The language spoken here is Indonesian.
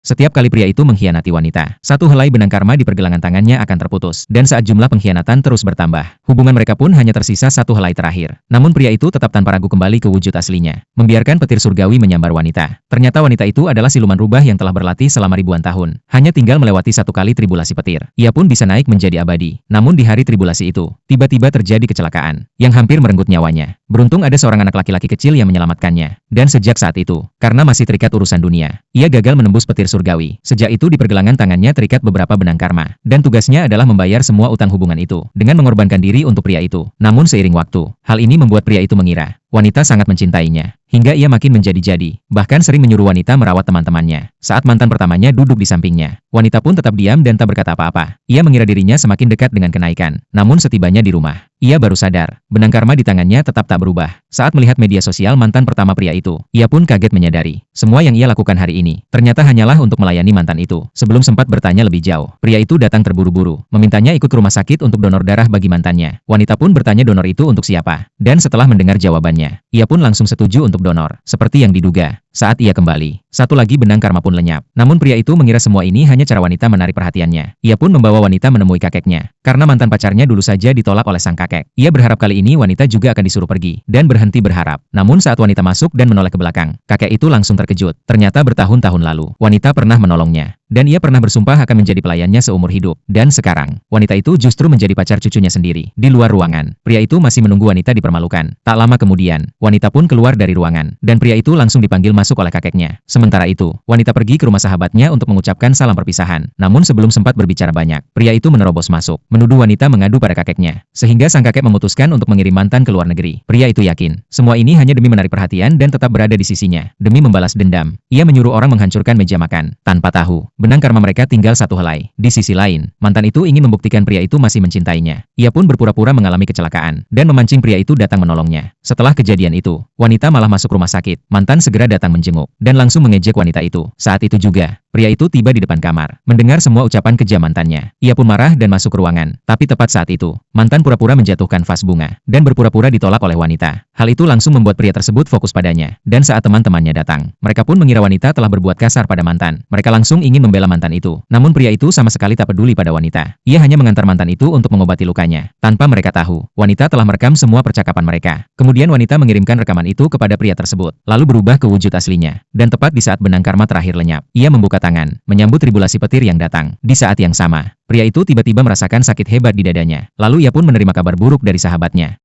Setiap kali pria itu mengkhianati wanita, satu helai benang karma di pergelangan tangannya akan terputus. Dan saat jumlah pengkhianatan terus bertambah, hubungan mereka pun hanya tersisa satu helai terakhir. Namun pria itu tetap tanpa ragu kembali ke wujud aslinya, membiarkan petir surgawi menyambar wanita. Ternyata wanita itu adalah siluman rubah yang telah berlatih selama ribuan tahun. Hanya tinggal melewati satu kali tribulasi petir, ia pun bisa naik menjadi abadi. Namun di hari tribulasi itu, tiba-tiba terjadi kecelakaan yang hampir merenggut nyawanya. Beruntung ada seorang anak laki-laki kecil yang menyelamatkannya. Dan sejak saat itu, karena masih terikat urusan dunia, ia gagal menembus petir surgawi. Sejak itu di pergelangan tangannya terikat beberapa benang karma, dan tugasnya adalah membayar semua utang hubungan itu, dengan mengorbankan diri untuk pria itu. Namun seiring waktu, hal ini membuat pria itu mengira wanita sangat mencintainya, hingga ia makin menjadi-jadi, bahkan sering menyuruh wanita merawat teman-temannya. Saat mantan pertamanya duduk di sampingnya, wanita pun tetap diam dan tak berkata apa-apa. Ia mengira dirinya semakin dekat dengan kenaikan. Namun setibanya di rumah, ia baru sadar, benang karma di tangannya tetap tak berubah. Saat melihat media sosial mantan pertama pria itu, ia pun kaget menyadari, semua yang ia lakukan hari ini, ternyata hanyalah untuk melayani mantan itu. Sebelum sempat bertanya lebih jauh, pria itu datang terburu-buru, memintanya ikut ke rumah sakit untuk donor darah bagi mantannya. Wanita pun bertanya donor itu untuk siapa, dan setelah mendengar jawabannya, ia pun langsung setuju untuk donor. Seperti yang diduga, saat ia kembali, satu lagi benang karma pun lenyap. Namun pria itu mengira semua ini hanya cara wanita menarik perhatiannya. Ia pun membawa wanita menemui kakeknya, karena mantan pacarnya dulu saja ditolak oleh sang kakek. Ia berharap kali ini wanita juga akan disuruh pergi, dan berhenti berharap. Namun saat wanita masuk dan menoleh ke belakang, kakek itu langsung terkejut. Ternyata bertahun-tahun lalu, wanita pernah menolongnya, dan ia pernah bersumpah akan menjadi pelayannya seumur hidup. Dan sekarang, wanita itu justru menjadi pacar cucunya sendiri. Di luar ruangan, pria itu masih menunggu wanita dipermalukan. Tak lama kemudian, wanita pun keluar dari ruangan, dan pria itu langsung dipanggil masuk oleh kakeknya. Sementara itu, wanita pergi ke rumah sahabatnya untuk mengucapkan salam perpisahan. Namun sebelum sempat berbicara banyak, pria itu menerobos masuk, menuduh wanita mengadu pada kakeknya, sehingga sang kakek memutuskan untuk mengirim mantan ke luar negeri. Pria itu yakin, semua ini hanya demi menarik perhatian dan tetap berada di sisinya. Demi membalas dendam, ia menyuruh orang menghancurkan meja makan, tanpa tahu benang karma mereka tinggal satu helai. Di sisi lain, mantan itu ingin membuktikan pria itu masih mencintainya. Ia pun berpura-pura mengalami kecelakaan, dan memancing pria itu datang menolongnya. Setelah kejadian itu, wanita malah masuk rumah sakit. Mantan segera datang menjenguk, dan langsung mengejek wanita itu. Saat itu juga, pria itu tiba di depan kamar. Mendengar semua ucapan kejam mantannya, ia pun marah dan masuk ke ruangan. Tapi tepat saat itu, mantan pura-pura menjatuhkan vas bunga, dan berpura-pura ditolak oleh wanita. Hal itu langsung membuat pria tersebut fokus padanya. Dan saat teman-temannya datang, mereka pun mengira wanita telah berbuat kasar pada mantan. Mereka langsung ingin membela mantan itu. Namun pria itu sama sekali tak peduli pada wanita. Ia hanya mengantar mantan itu untuk mengobati lukanya. Tanpa mereka tahu, wanita telah merekam semua percakapan mereka. Kemudian wanita mengirimkan rekaman itu kepada pria tersebut, lalu berubah ke wujud aslinya. Dan tepat di saat benang karma terakhir lenyap, ia membuka tangan, menyambut tribulasi petir yang datang. Di saat yang sama, pria itu tiba-tiba merasakan sakit hebat di dadanya. Lalu ia pun menerima kabar buruk dari sahabatnya.